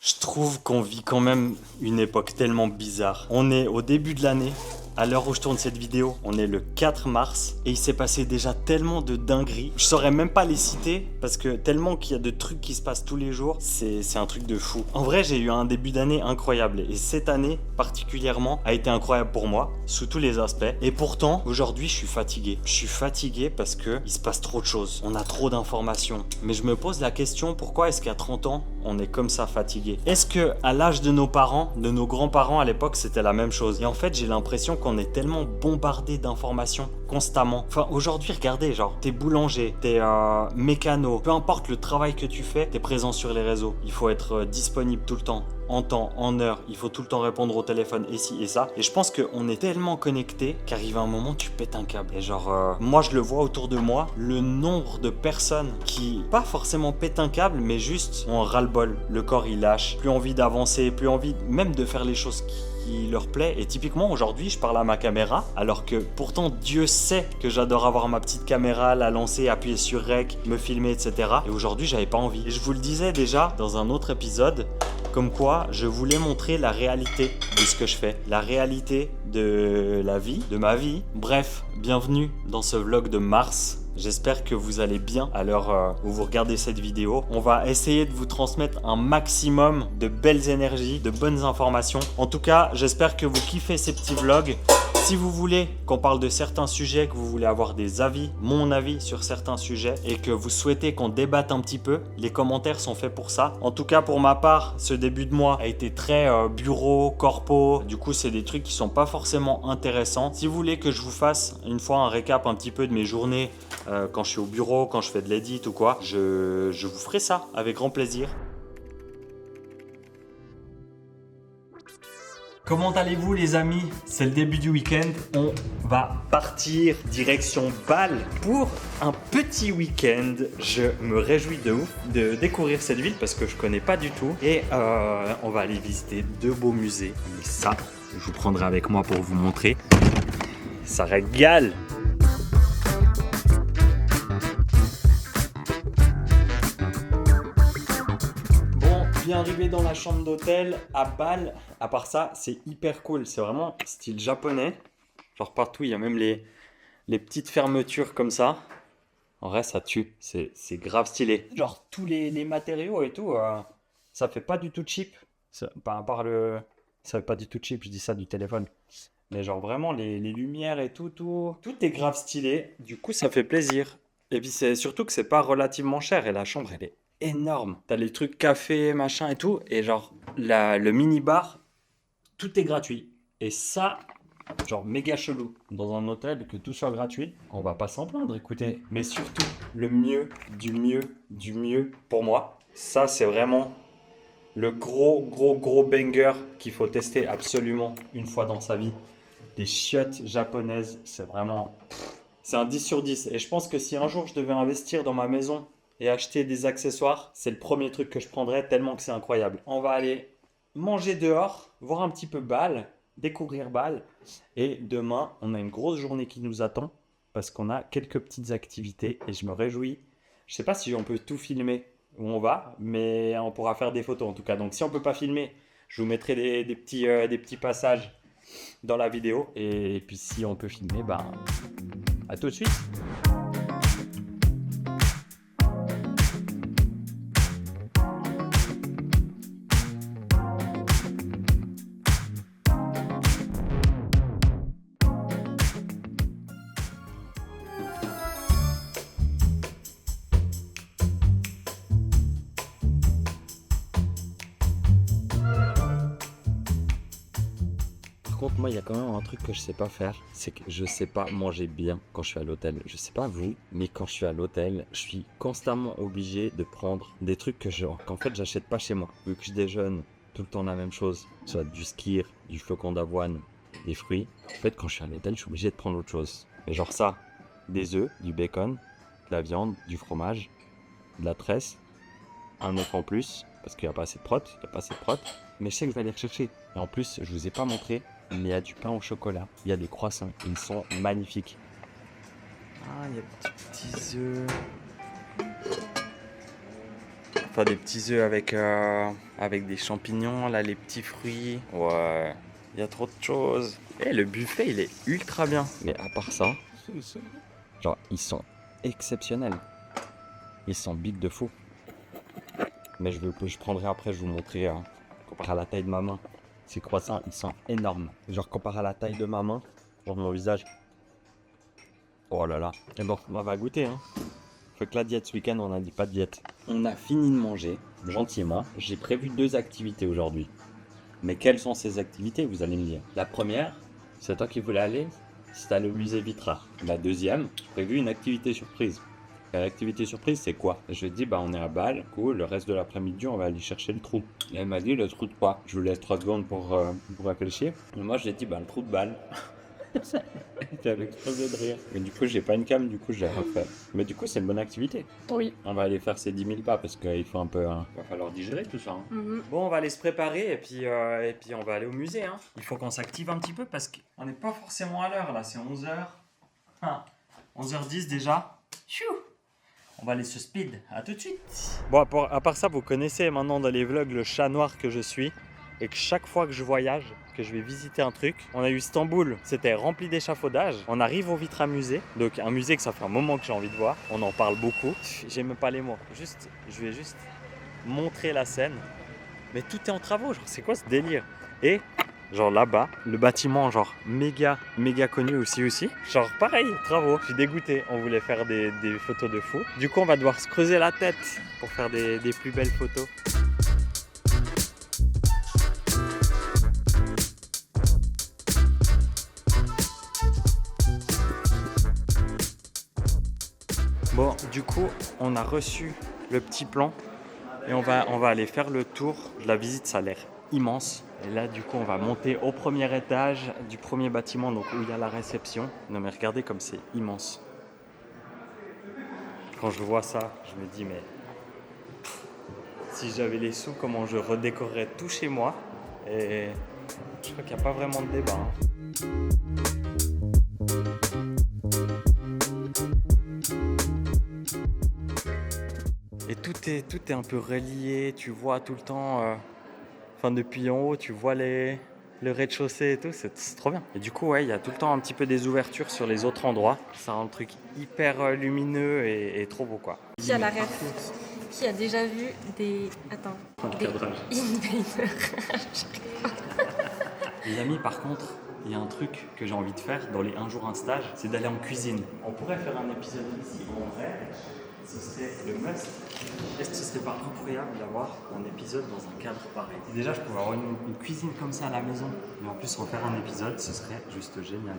Je trouve qu'on vit quand même une époque tellement bizarre. On est au début de l'année. À l'heure où je tourne cette vidéo, on est le 4 mars et il s'est passé déjà tellement de dingueries. Je saurais même pas les citer parce que tellement qu'il y a de trucs qui se passent tous les jours, c'est un truc de fou. En vrai, j'ai eu un début d'année incroyable et cette année particulièrement a été incroyable pour moi sous tous les aspects. Et pourtant, aujourd'hui, je suis fatigué. Je suis fatigué parce que il se passe trop de choses. On a trop d'informations. Mais je me pose la question, pourquoi est-ce qu'à 30 ans, on est comme ça fatigué? Est-ce que à l'âge de nos parents, de nos grands-parents à l'époque, c'était la même chose? Et en fait, j'ai l'impression qu'on est tellement bombardé d'informations constamment. Enfin, aujourd'hui, regardez, genre, t'es boulanger, t'es mécano, peu importe le travail que tu fais, t'es présent sur les réseaux. Il faut être disponible tout le temps, en temps, en heure. Il faut tout le temps répondre au téléphone et ci et ça. Et je pense qu'on est tellement connecté qu'arrive un moment, tu pètes un câble. Et genre, moi, je le vois autour de moi, le nombre de personnes qui, pas forcément pètent un câble, mais juste ont un ras-le-bol. Le corps, il lâche. Plus envie d'avancer, plus envie même de faire les choses qui leur plaît. Et typiquement aujourd'hui je parle à ma caméra alors que pourtant Dieu sait que j'adore avoir ma petite caméra, la lancer, appuyer sur rec, me filmer, etc. Et aujourd'hui j'avais pas envie. Et je vous le disais déjà dans un autre épisode, comme quoi je voulais montrer la réalité de ce que je fais, la réalité de la vie, de ma vie. Bref, bienvenue dans ce vlog de mars. J'espère que vous allez bien à l'heure où vous regardez cette vidéo. On va essayer de vous transmettre un maximum de belles énergies, de bonnes informations. En tout cas, j'espère que vous kiffez ces petits vlogs. Si vous voulez qu'on parle de certains sujets, que vous voulez avoir des avis, mon avis sur certains sujets et que vous souhaitez qu'on débatte un petit peu, les commentaires sont faits pour ça. En tout cas, pour ma part, ce début de mois a été très bureau, corpo. Du coup, c'est des trucs qui sont pas forcément intéressants. Si vous voulez que je vous fasse une fois un récap un petit peu de mes journées quand je suis au bureau, quand je fais de l'édit ou quoi, je vous ferai ça avec grand plaisir. Comment allez-vous les amis? C'est le début du week-end. On va partir direction Bâle pour un petit week-end. Je me réjouis de ouf de découvrir cette ville parce que je connais pas du tout. Et on va aller visiter deux beaux musées. Mais ça, je vous prendrai avec moi pour vous montrer. Ça régale! Bien arrivé dans la chambre d'hôtel à Bâle. À part ça, c'est hyper cool. C'est vraiment style japonais. Genre partout, il y a même les petites fermetures comme ça. En vrai, ça tue. C'est grave stylé. Genre tous les matériaux et tout, ça fait pas du tout cheap. Ça, à part le... Ça fait pas du tout cheap, je dis ça du téléphone. Mais genre vraiment les lumières et tout est grave stylé. Du coup, ça fait plaisir. Et puis c'est surtout que c'est pas relativement cher et la chambre, elle est énorme. T'as les trucs café, machin et tout. Et genre, le mini-bar, tout est gratuit. Et ça, genre méga chelou. Dans un hôtel, que tout soit gratuit, on va pas s'en plaindre, écoutez. Mais surtout, le mieux, du mieux pour moi. Ça, c'est vraiment le gros banger qu'il faut tester absolument une fois dans sa vie. Des chiottes japonaises, c'est vraiment... C'est un 10 sur 10. Et je pense que si un jour je devais investir dans ma maison et acheter des accessoires, c'est le premier truc que je prendrais tellement que c'est incroyable. On va aller manger dehors, voir un petit peu Bâle, découvrir Bâle. Et demain, on a une grosse journée qui nous attend parce qu'on a quelques petites activités et je me réjouis. Je sais pas si on peut tout filmer où on va, mais on pourra faire des photos en tout cas. Donc si on peut pas filmer, je vous mettrai des petits passages dans la vidéo. Et puis si on peut filmer, ben... À tout de suite. Par contre, moi, il y a quand même un truc que je sais pas faire, c'est que je sais pas manger bien quand je suis à l'hôtel. Je sais pas vous, mais quand je suis à l'hôtel, je suis constamment obligé de prendre des trucs qu'en fait, j'achète pas chez moi. Vu que je déjeune tout le temps la même chose, soit du skyr, du flocon d'avoine, des fruits. En fait, quand je suis à l'hôtel, je suis obligé de prendre autre chose. Mais genre ça, des œufs, du bacon, de la viande, du fromage, de la tresse, un œuf en plus, parce qu'il n'y a pas assez de prot, mais je sais que je vais aller rechercher. Et en plus, je vous ai pas montré, mais il y a du pain au chocolat, il y a des croissants, ils sont magnifiques. Ah, il y a des petits œufs. faire des petits œufs avec des champignons, là, les petits fruits. Ouais, il y a trop de choses. Et le buffet, il est ultra bien. Mais à part ça, genre, ils sont exceptionnels. Ils sont big de fou. Mais je prendrai après, je vous montrerai, comparé à la taille de ma main. Ces croissants, ils sont énormes. Genre, comparé à la taille de ma main, genre mon visage. Oh là là. Et bon, on va goûter, hein. Faut que la diète ce week-end, on a dit pas de diète. On a fini de manger, gentiment. J'ai prévu 2 activités aujourd'hui. Mais quelles sont ces activités, vous allez me dire. La première, c'est toi qui voulais aller, c'est aller au musée Vitrard. La deuxième, j'ai prévu une activité surprise. Et l'activité surprise, c'est quoi? Je lui ai dit, bah on est à Bâle, cool, le reste de l'après-midi, on va aller chercher le trou. Et elle m'a dit, le trou de quoi? Je vous laisse 3 secondes pour réfléchir. Et moi, je lui ai dit, bah le trou de Bâle. Elle a explosé de rire. Mais du coup, j'ai pas une cam, du coup, je l'ai refait. Mais du coup, c'est une bonne activité. Oui. On va aller faire ces 10 000 pas parce qu'il faut un peu. Va falloir digérer tout ça. Bon, on va aller se préparer et puis on va aller au musée. Hein. Il faut qu'on s'active un petit peu parce qu'on n'est pas forcément à l'heure là. C'est 11h. 11h10 déjà. Chou. On va aller se speed. À tout de suite. Bon, à part ça, vous connaissez maintenant dans les vlogs le chat noir que je suis. Et que chaque fois que je voyage, que je vais visiter un truc, on a eu Istanbul, c'était rempli d'échafaudages. On arrive au Vitra Musée, donc un musée que ça fait un moment que j'ai envie de voir. On en parle beaucoup. J'ai même pas les mots. Je vais juste montrer la scène. Mais tout est en travaux, genre c'est quoi ce délire? Et genre là-bas, le bâtiment genre méga connu aussi. Genre pareil, travaux. Je suis dégoûté, on voulait faire des photos de fou. Du coup on va devoir se creuser la tête pour faire des plus belles photos. Bon, du coup, on a reçu le petit plan et on va aller faire le tour de la visite. Ça a l'air immense. Et là, du coup, on va monter au premier étage du premier bâtiment, donc où il y a la réception. Non, mais regardez comme c'est immense. Quand je vois ça, je me dis, mais si j'avais les sous, comment je redécorerais tout chez moi? Et je crois qu'il n'y a pas vraiment de débat. Et tout est un peu relié, tu vois tout le temps, depuis en haut, tu vois le rez-de-chaussée et tout, c'est trop bien. Et du coup, ouais, il y a tout le temps un petit peu des ouvertures sur les autres endroits. Ça rend le truc hyper lumineux et trop beau, quoi. Qui a la ref? Qui a déjà vu des... Attends. Des invaders. Les amis, par contre, il y a un truc que j'ai envie de faire dans les un jour un stage, c'est d'aller en cuisine. On pourrait faire un épisode ici, en vrai. Ce serait le must. Est-ce que ce serait pas incroyable d'avoir un épisode dans un cadre pareil? Déjà, je pourrais avoir une cuisine comme ça à la maison, mais en plus refaire un épisode, ce serait juste génial.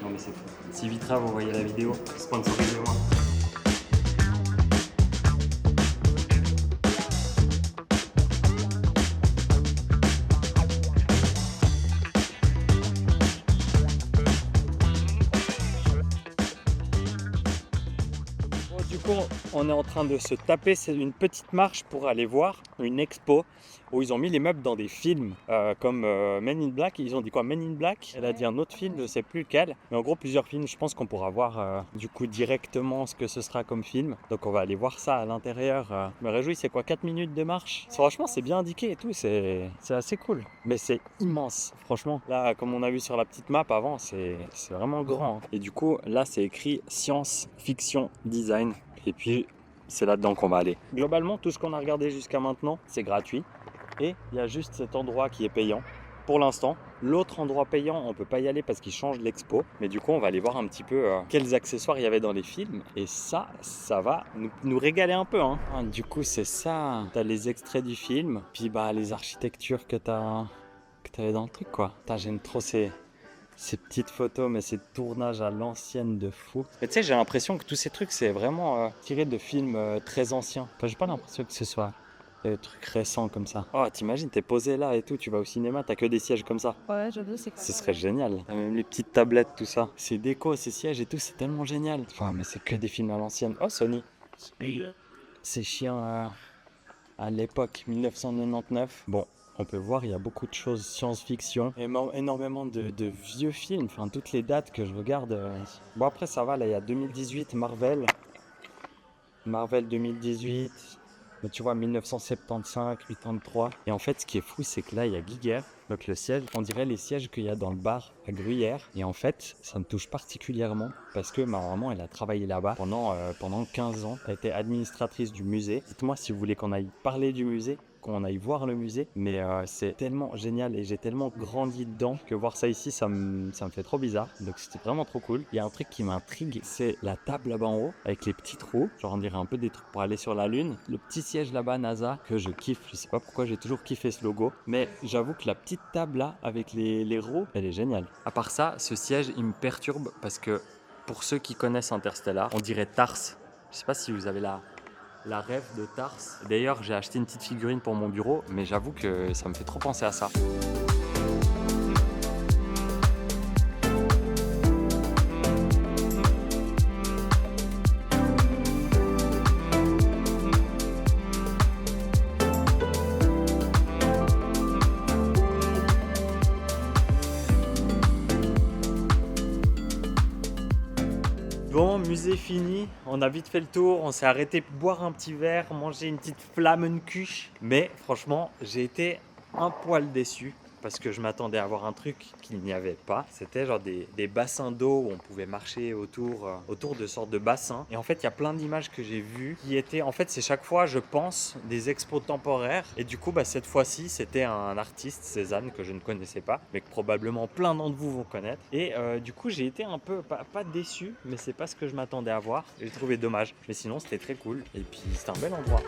Non mais c'est fou. Si Vitra, vous voyez la vidéo, sponsorisez-moi. On est en train de se taper une petite marche pour aller voir une expo où ils ont mis les meubles dans des films comme Men in Black. Ils ont dit quoi? Men in Black? Elle a dit un autre film, je ne sais plus lequel. Mais en gros, plusieurs films. Je pense qu'on pourra voir du coup directement ce que ce sera comme film. Donc on va aller voir ça à l'intérieur. Je me réjouis, c'est quoi? 4 minutes de marche? Franchement, c'est bien indiqué et tout. C'est assez cool. Mais c'est immense, franchement. Là, comme on a vu sur la petite map avant, c'est vraiment grand. Et du coup, là, c'est écrit science, fiction, design. Et puis, c'est là-dedans qu'on va aller. Globalement, tout ce qu'on a regardé jusqu'à maintenant, c'est gratuit. Et il y a juste cet endroit qui est payant. Pour l'instant, l'autre endroit payant, on ne peut pas y aller parce qu'il change l'expo. Mais du coup, on va aller voir un petit peu quels accessoires il y avait dans les films. Et ça va nous régaler un peu. Hein. Du coup, c'est ça. Tu as les extraits du film. Puis les architectures que tu avais dans le truc, quoi. J'aime trop ces petites photos, mais ces tournages à l'ancienne de fou. Mais tu sais, j'ai l'impression que tous ces trucs, c'est vraiment tiré de films très anciens. J'ai pas l'impression que ce soit des trucs récents comme ça. Oh, t'imagines, t'es posé là et tout, tu vas au cinéma, t'as que des sièges comme ça. Ouais, j'avoue, c'est Ce serait génial. T'as même les petites tablettes, tout ça. Ces décos, ces sièges et tout, c'est tellement génial. Enfin, mais c'est que des films à l'ancienne. Oh, Sony. C'est chiant à l'époque, 1999. Bon. On peut voir, il y a beaucoup de choses science-fiction, énormément de vieux films, enfin toutes les dates que je regarde. Bon après ça va, là il y a 2018, Marvel 2018, Mais tu vois, 1975, 83. Et en fait, ce qui est fou, c'est que là, il y a Guiguerre. Donc le siège, on dirait les sièges qu'il y a dans le bar à Gruyère. Et en fait, ça me touche particulièrement parce que ma maman, elle a travaillé là-bas pendant 15 ans. Elle a été administratrice du musée. Dites-moi si vous voulez qu'on aille parler du musée, qu'on aille voir le musée, mais c'est tellement génial et j'ai tellement grandi dedans que voir ça ici, ça me fait trop bizarre. Donc c'était vraiment trop cool. Il y a un truc qui m'intrigue, c'est la table là-bas en haut avec les petits trous, genre on dirait un peu des trucs pour aller sur la lune. Le petit siège là-bas NASA que je kiffe, je sais pas pourquoi j'ai toujours kiffé ce logo, mais j'avoue que la petite table là avec les roues, elle est géniale. À part ça, ce siège il me perturbe parce que pour ceux qui connaissent Interstellar, on dirait Tars. Je sais pas si vous avez la rêve de Tars. D'ailleurs, j'ai acheté une petite figurine pour mon bureau, mais j'avoue que ça me fait trop penser à ça. Bon, musée fini, on a vite fait le tour, on s'est arrêté pour boire un petit verre, manger une petite Flammekuche. Mais franchement, j'ai été un poil déçu parce que je m'attendais à voir un truc qu'il n'y avait pas. C'était genre des bassins d'eau où on pouvait marcher autour de sortes de bassins. Et en fait, il y a plein d'images que j'ai vues qui étaient... En fait, c'est chaque fois, je pense, des expos temporaires. Et du coup, cette fois-ci, c'était un artiste, Cézanne, que je ne connaissais pas, mais que probablement plein d'entre vous vont connaître. Et du coup, j'ai été un peu, pas déçu, mais c'est pas ce que je m'attendais à voir. J'ai trouvé dommage. Mais sinon, c'était très cool. Et puis, c'était un bel endroit.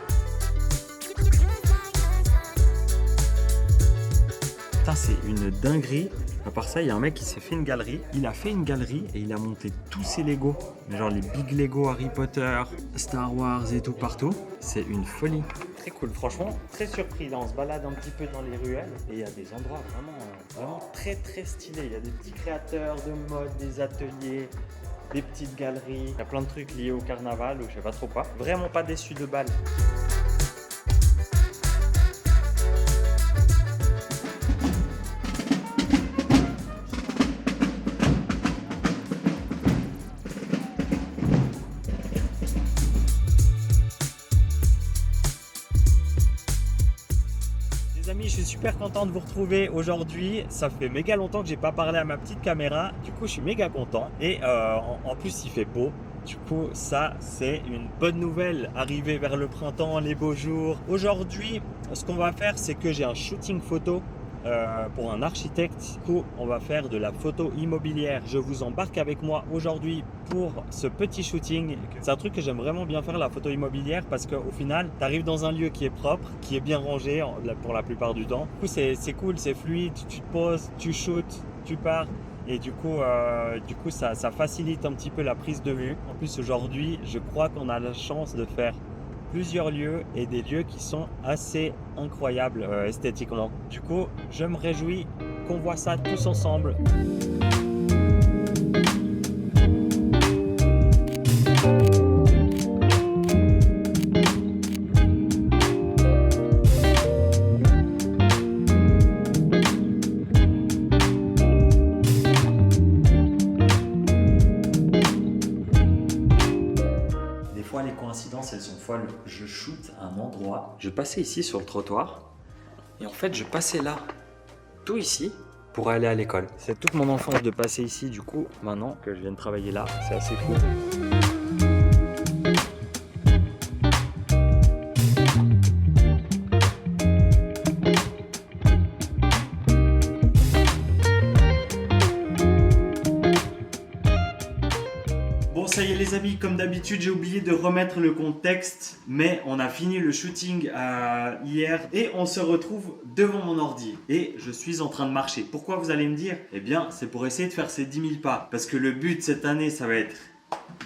Putain, c'est une dinguerie. À part ça, il y a un mec qui s'est fait une galerie. Il a fait une galerie et il a monté tous ses Lego. Genre les big Lego Harry Potter, Star Wars et tout partout. C'est une folie. Très cool, franchement, très surpris. Là, on se balade un petit peu dans les ruelles et il y a des endroits vraiment très très stylés. Il y a des petits créateurs de mode, des ateliers, des petites galeries. Il y a plein de trucs liés au carnaval ou je sais pas trop quoi. Vraiment pas déçu de Bâle. Les amis, je suis super content de vous retrouver aujourd'hui. Ça fait méga longtemps que j'ai pas parlé à ma petite caméra. Du coup, je suis méga content. Et en plus, il fait beau. Du coup, ça, c'est une bonne nouvelle. Arrivé vers le printemps, les beaux jours. Aujourd'hui, ce qu'on va faire, c'est que j'ai un shooting photo pour un architecte. Du coup, on va faire de la photo immobilière. Je vous embarque avec moi aujourd'hui pour ce petit shooting. C'est un truc que j'aime vraiment bien faire, la photo immobilière, parce qu'au final, tu arrives dans un lieu qui est propre, qui est bien rangé pour la plupart du temps. Du coup, c'est cool, c'est fluide. Tu te poses, tu shootes, tu pars. Et du coup, ça facilite un petit peu la prise de vue. En plus, aujourd'hui, je crois qu'on a la chance de faire plusieurs lieux et des lieux qui sont assez incroyables esthétiquement. Du coup, je me réjouis qu'on voit ça tous ensemble. Les coïncidences, elles sont folles. Je shoot à un endroit, je passais ici sur le trottoir et en fait je passais là, tout ici, pour aller à l'école. C'est toute mon enfance de passer ici. Du coup, maintenant que je viens de travailler là, c'est assez cool. Bon, ça y est les amis, comme d'habitude j'ai oublié de remettre le contexte, mais on a fini le shooting hier et on se retrouve devant mon ordi et je suis en train de marcher. Pourquoi, vous allez me dire? Eh bien, c'est pour essayer de faire ces 10 000 pas, parce que le but cette année, ça va être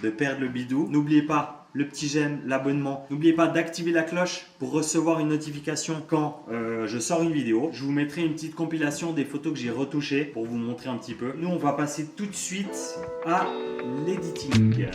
de perdre le bidou. N'oubliez pas le petit j'aime, l'abonnement. N'oubliez pas d'activer la cloche pour recevoir une notification quand je sors une vidéo. Je vous mettrai une petite compilation des photos que j'ai retouchées pour vous montrer un petit peu. Nous, on va passer tout de suite à l'editing.